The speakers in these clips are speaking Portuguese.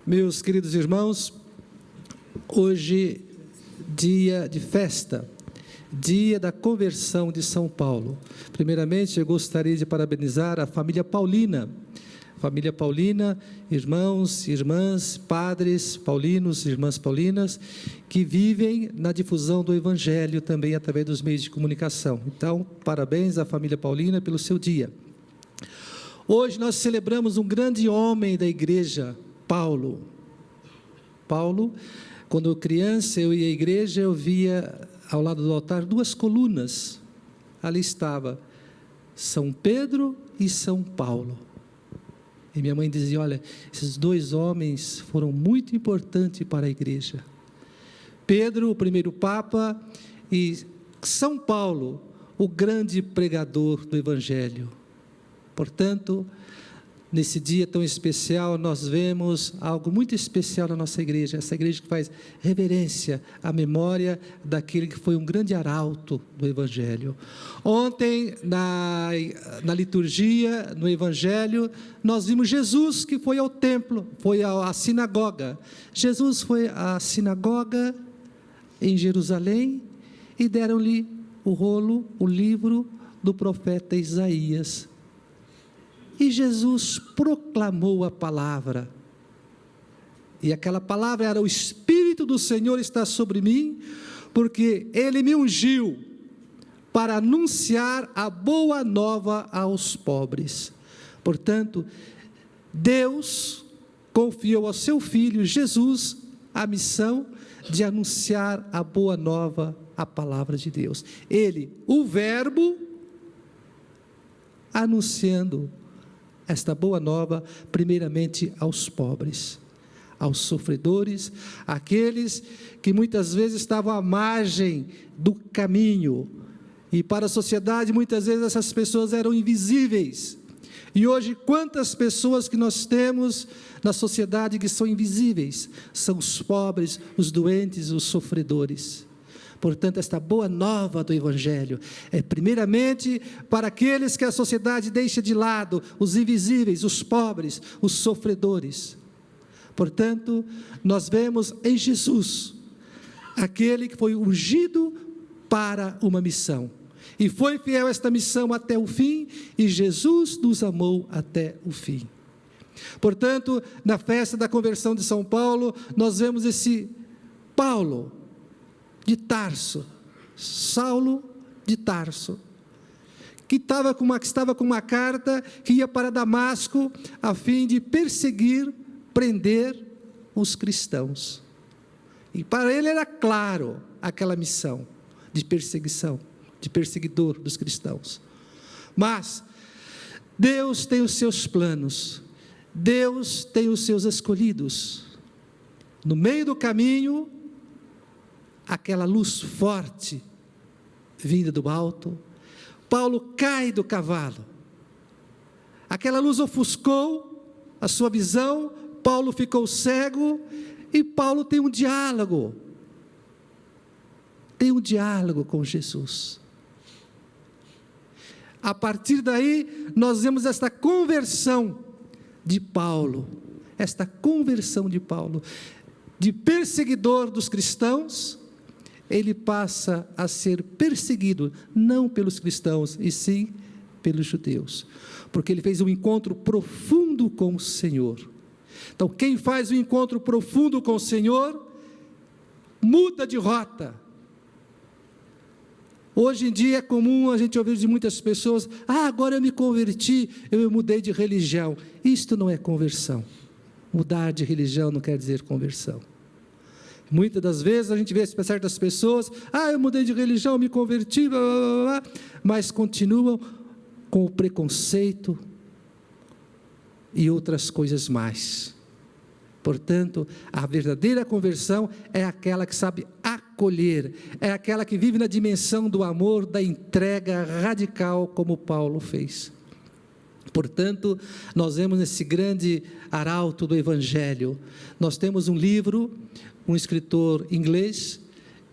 Meus queridos irmãos, hoje, dia de festa, dia da conversão de São Paulo. Primeiramente, eu gostaria de parabenizar a família Paulina. Família Paulina, irmãos, irmãs, padres paulinos, irmãs paulinas, que vivem na difusão do Evangelho também através dos meios de comunicação. Então, parabéns à família Paulina pelo seu dia. Hoje nós celebramos um grande homem da igreja, Paulo. Quando criança, eu ia à igreja, eu via ao lado do altar duas colunas. Ali estava São Pedro e São Paulo. E minha mãe dizia, olha, esses dois homens foram muito importantes para a igreja. Pedro, o primeiro Papa, e São Paulo, o grande pregador do Evangelho. Portanto, nesse dia tão especial, nós vemos algo muito especial na nossa igreja, essa igreja que faz reverência à memória daquele que foi um grande arauto do Evangelho. Ontem, na liturgia, no Evangelho, nós vimos Jesus que foi ao templo, foi à sinagoga. Jesus foi à sinagoga em Jerusalém e deram-lhe o livro do profeta Isaías. E Jesus proclamou a palavra, e aquela palavra era: o Espírito do Senhor está sobre mim, porque Ele me ungiu para anunciar a boa nova aos pobres. Portanto, Deus confiou ao seu Filho Jesus a missão de anunciar a boa nova, a palavra de Deus. Ele, o Verbo, anunciando esta boa nova, primeiramente aos pobres, aos sofredores, aqueles que muitas vezes estavam à margem do caminho, e para a sociedade muitas vezes essas pessoas eram invisíveis. E hoje quantas pessoas que nós temos na sociedade que são invisíveis, são os pobres, os doentes, os sofredores. Portanto, esta boa nova do Evangelho é primeiramente para aqueles que a sociedade deixa de lado, os invisíveis, os pobres, os sofredores. Portanto, nós vemos em Jesus, aquele que foi ungido para uma missão, e foi fiel a esta missão até o fim, e Jesus nos amou até o fim. Portanto, na festa da conversão de São Paulo, nós vemos esse Paulo de Tarso, Saulo de Tarso, que estava com uma carta que ia para Damasco, a fim de perseguir, prender os cristãos. E para ele era claro aquela missão de perseguição, de perseguidor dos cristãos. Mas Deus tem os seus planos, Deus tem os seus escolhidos. No meio do caminho, aquela luz forte, vinda do alto, Paulo cai do cavalo, aquela luz ofuscou a sua visão, Paulo ficou cego, e Paulo tem um diálogo com Jesus. A partir daí, nós vemos esta conversão de Paulo, de perseguidor dos cristãos, ele passa a ser perseguido, não pelos cristãos, e sim pelos judeus, porque ele fez um encontro profundo com o Senhor. Então, quem faz um encontro profundo com o Senhor, muda de rota. Hoje em dia é comum a gente ouvir de muitas pessoas, agora eu me converti, eu mudei de religião. Isto não é conversão. Mudar de religião não quer dizer conversão. Muitas das vezes a gente vê certas pessoas, eu mudei de religião, me converti, blá, blá, blá, mas continuam com o preconceito e outras coisas mais. Portanto, a verdadeira conversão é aquela que sabe acolher, é aquela que vive na dimensão do amor, da entrega radical, como Paulo fez. Portanto, nós vemos esse grande arauto do Evangelho. Nós temos um livro, um escritor inglês,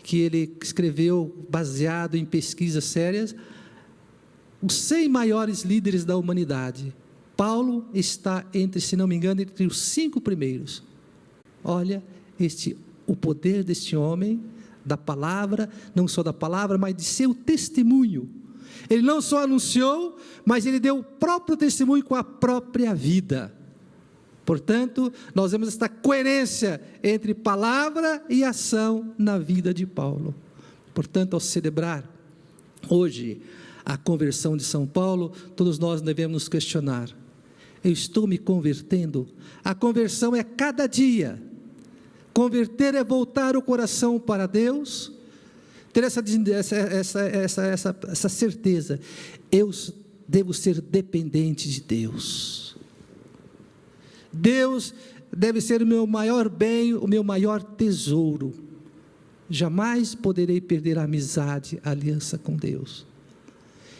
que ele escreveu baseado em pesquisas sérias, os 100 maiores líderes da humanidade. Paulo está entre, se não me engano, entre os 5 primeiros. olha, o poder deste homem, da palavra, não só da palavra, mas de seu testemunho. Ele não só anunciou, mas ele deu o próprio testemunho com a própria vida. Portanto, nós vemos esta coerência entre palavra e ação na vida de Paulo. Portanto, ao celebrar hoje a conversão de São Paulo, todos nós devemos nos questionar: eu estou me convertendo? A conversão é cada dia. Converter é voltar o coração para Deus, ter essa certeza: eu devo ser dependente de Deus. Deus deve ser o meu maior bem, o meu maior tesouro. Jamais poderei perder a amizade, a aliança com Deus.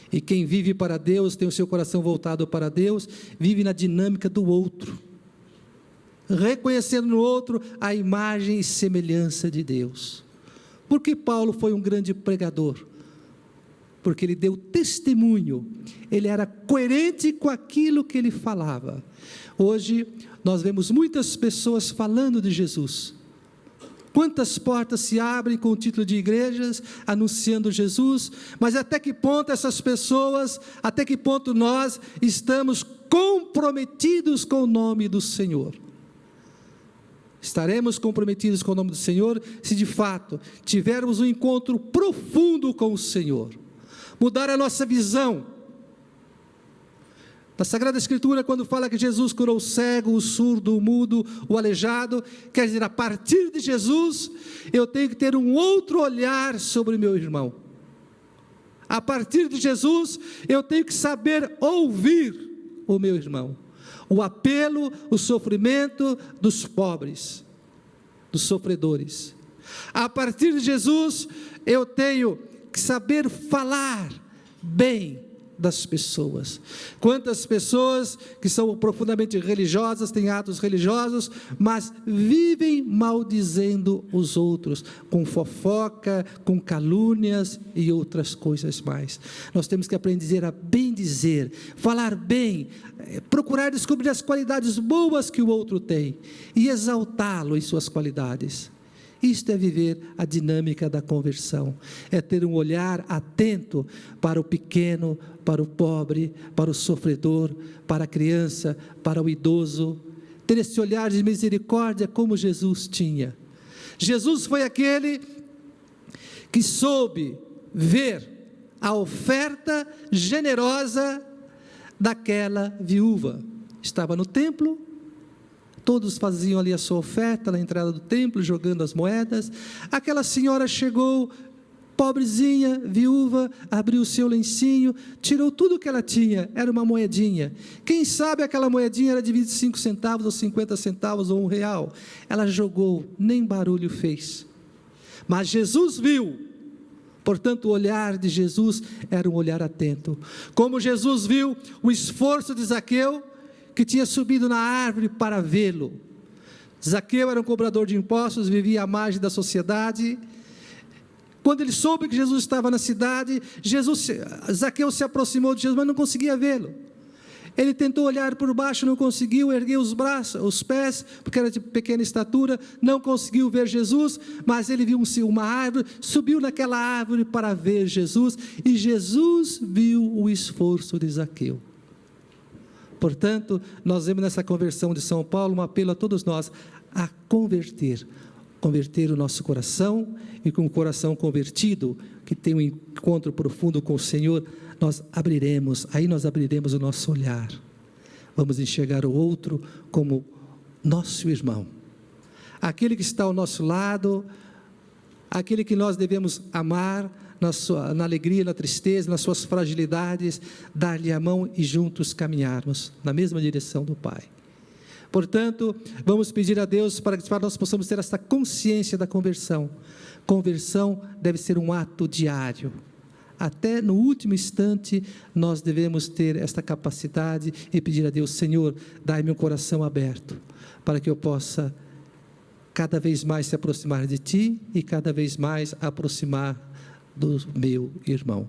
E quem vive para Deus, tem o seu coração voltado para Deus, vive na dinâmica do outro, reconhecendo no outro a imagem e semelhança de Deus. Por que Paulo foi um grande pregador? Porque ele deu testemunho, ele era coerente com aquilo que ele falava. Hoje, nós vemos muitas pessoas falando de Jesus. Quantas portas se abrem com o título de igrejas, anunciando Jesus, mas até que ponto essas pessoas, até que ponto nós estamos comprometidos com o nome do Senhor? Estaremos comprometidos com o nome do Senhor, se de fato tivermos um encontro profundo com o Senhor, mudar a nossa visão. Na Sagrada Escritura, quando fala que Jesus curou o cego, o surdo, o mudo, o aleijado, quer dizer, a partir de Jesus, eu tenho que ter um outro olhar sobre o meu irmão. A partir de Jesus, eu tenho que saber ouvir o meu irmão. O apelo, o sofrimento dos pobres, dos sofredores. A partir de Jesus, eu tenho que saber falar bem das pessoas. Quantas pessoas que são profundamente religiosas, têm atos religiosos, mas vivem maldizendo os outros, com fofoca, com calúnias e outras coisas mais. Nós temos que aprender a bem dizer, falar bem, procurar descobrir as qualidades boas que o outro tem e exaltá-lo em suas qualidades. Isto é viver a dinâmica da conversão, é ter um olhar atento para o pequeno, para o pobre, para o sofredor, para a criança, para o idoso, ter esse olhar de misericórdia como Jesus tinha. Jesus foi aquele que soube ver a oferta generosa daquela viúva. Estava no templo, todos faziam ali a sua oferta na entrada do templo, jogando as moedas. Aquela senhora chegou, pobrezinha, viúva, abriu o seu lencinho, tirou tudo o que ela tinha, era uma moedinha. Quem sabe aquela moedinha era de 25 centavos, ou 50 centavos, ou R$1. Ela jogou, nem barulho fez. Mas Jesus viu. Portanto, o olhar de Jesus era um olhar atento. Como Jesus viu o esforço de Zaqueu, que tinha subido na árvore para vê-lo. Zaqueu era um cobrador de impostos, vivia à margem da sociedade. Quando ele soube que Jesus estava na cidade, Zaqueu se aproximou de Jesus, mas não conseguia vê-lo. Ele tentou olhar por baixo, não conseguiu, ergueu os braços, os pés, porque era de pequena estatura, não conseguiu ver Jesus, mas ele viu uma árvore, subiu naquela árvore para ver Jesus, e Jesus viu o esforço de Zaqueu. Portanto, nós vemos nessa conversão de São Paulo um apelo a todos nós a converter o nosso coração, e com o coração convertido, que tem um encontro profundo com o Senhor, nós abriremos o nosso olhar, vamos enxergar o outro como nosso irmão, aquele que está ao nosso lado, aquele que nós devemos amar, na alegria, na tristeza, nas suas fragilidades, dar-lhe a mão e juntos caminharmos na mesma direção do Pai. Portanto, vamos pedir a Deus para que nós possamos ter essa consciência da conversão. Conversão deve ser um ato diário. Até no último instante, nós devemos ter esta capacidade e pedir a Deus: Senhor, dai-me um coração aberto, para que eu possa cada vez mais se aproximar de Ti e cada vez mais aproximar do meu irmão.